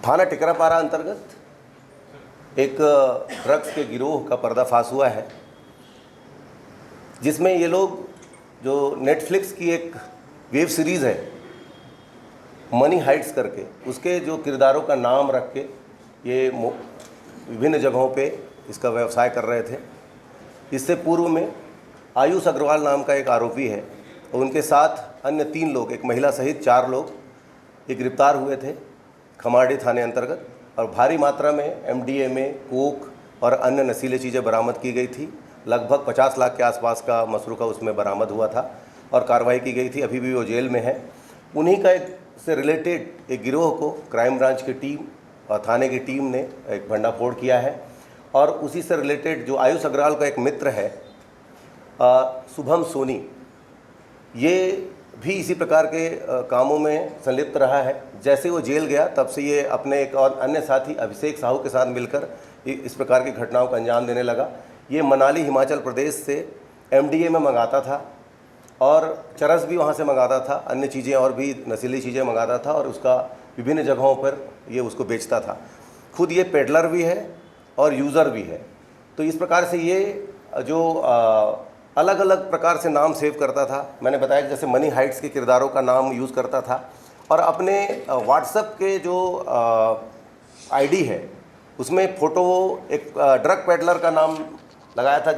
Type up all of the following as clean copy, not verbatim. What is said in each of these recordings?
थाना टिकरापारा अंतर्गत एक ड्रग्स के गिरोह का पर्दाफाश हुआ है, जिसमें ये लोग जो नेटफ्लिक्स की एक वेब सीरीज़ है मनी हाइट्स करके, उसके जो किरदारों का नाम रख के ये विभिन्न जगहों पे इसका व्यवसाय कर रहे थे। इससे पूर्व में आयुष अग्रवाल नाम का एक आरोपी है और उनके साथ अन्य 3 लोग, एक महिला सहित 4 लोग ये गिरफ्तार हुए थे खमाड़ी थाने अंतर्गत, और भारी मात्रा में MDMA, कोक और अन्य नशीली चीज़ें बरामद की गई थी। लगभग 50 लाख के आसपास का मसरूका उसमें बरामद हुआ था और कार्रवाई की गई थी। अभी भी वो जेल में है। उन्हीं का एक से रिलेटेड एक गिरोह को क्राइम ब्रांच की टीम और थाने की टीम ने एक भंडाफोड़ किया है, और उसी से रिलेटेड जो आयुष अग्रवाल का एक मित्र है शुभम सोनी, ये भी इसी प्रकार के कामों में संलिप्त रहा है। जैसे वो जेल गया तब से ये अपने एक और अन्य साथी अभिषेक साहू के साथ मिलकर इस प्रकार की घटनाओं का अंजाम देने लगा। ये मनाली हिमाचल प्रदेश से MDMA मंगाता था और चरस भी वहाँ से मंगाता था, अन्य चीज़ें और भी नशीली चीज़ें मंगाता था और उसका विभिन्न जगहों पर ये उसको बेचता था। खुद ये पेडलर भी है और यूज़र भी है। तो इस प्रकार से ये जो अलग अलग प्रकार से नाम सेव करता था। मैंने बताया कि जैसे मनी हाइट्स के किरदारों का नाम यूज़ करता था, और अपने व्हाट्सएप के जो ID है उसमें फ़ोटो एक ड्रग पेडलर का नाम लगाया था,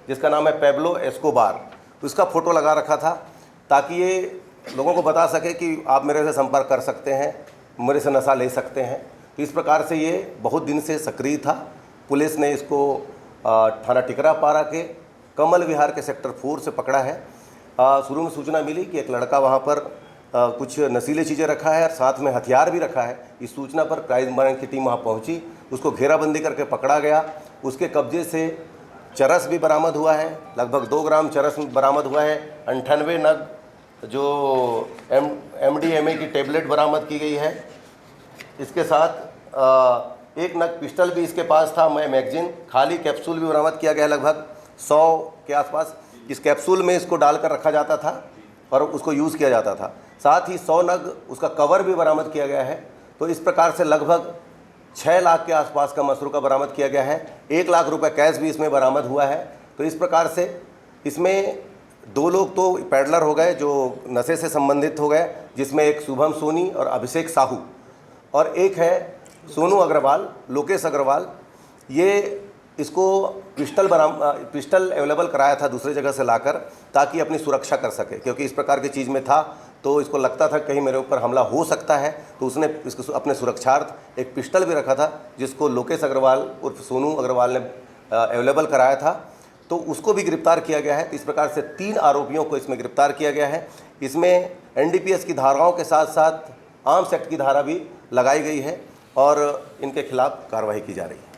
जिसका नाम है पेब्लो एस्कोबार। तो इसका फ़ोटो लगा रखा था ताकि ये लोगों को बता सके कि आप मेरे से संपर्क कर सकते हैं, मेरे से नशा ले सकते हैं। तो इस प्रकार से ये बहुत दिन से सक्रिय था। पुलिस ने इसको थाना टिकरापारा के कमल विहार के सेक्टर 4 से पकड़ा है। शुरू में सूचना मिली कि एक लड़का वहाँ पर कुछ नशीली चीज़ें रखा है और साथ में हथियार भी रखा है। इस सूचना पर क्राइम ब्रांच की टीम वहाँ पहुँची, उसको घेराबंदी करके पकड़ा गया। उसके कब्जे से चरस भी बरामद हुआ है, लगभग 2 ग्राम चरस बरामद हुआ है। 98 नग जो MDMA की टेबलेट बरामद की गई है। इसके साथ 1 नग पिस्टल भी इसके पास था, मैगजीन, खाली कैप्सूल भी बरामद किया गया, लगभग 100 के आसपास। इस कैप्सूल में इसको डालकर रखा जाता था और उसको यूज़ किया जाता था। साथ ही 100 नग उसका कवर भी बरामद किया गया है। तो इस प्रकार से लगभग 6 लाख के आसपास का मसरूका बरामद किया गया है। 1 लाख रुपए कैश भी इसमें बरामद हुआ है। तो इस प्रकार से इसमें 2 लोग तो पैडलर हो गए जो नशे से संबंधित हो गए, जिसमें एक शुभम सोनी और अभिषेक साहू, और एक है सोनू अग्रवाल, लोकेश अग्रवाल। ये इसको पिस्टल अवेलेबल कराया था दूसरी जगह से लाकर, ताकि अपनी सुरक्षा कर सके, क्योंकि इस प्रकार की चीज़ में था तो इसको लगता था कहीं मेरे ऊपर हमला हो सकता है। तो उसने इसको अपने सुरक्षार्थ एक पिस्टल भी रखा था, जिसको लोकेश अग्रवाल उर्फ सोनू अग्रवाल ने अवेलेबल कराया था। तो उसको भी गिरफ्तार किया गया है। तो इस प्रकार से 3 आरोपियों को इसमें गिरफ्तार किया गया है। इसमें NDPS की धाराओं के साथ साथ आर्म्स एक्ट की धारा भी लगाई गई है और इनके खिलाफ कार्रवाई की जा रही है।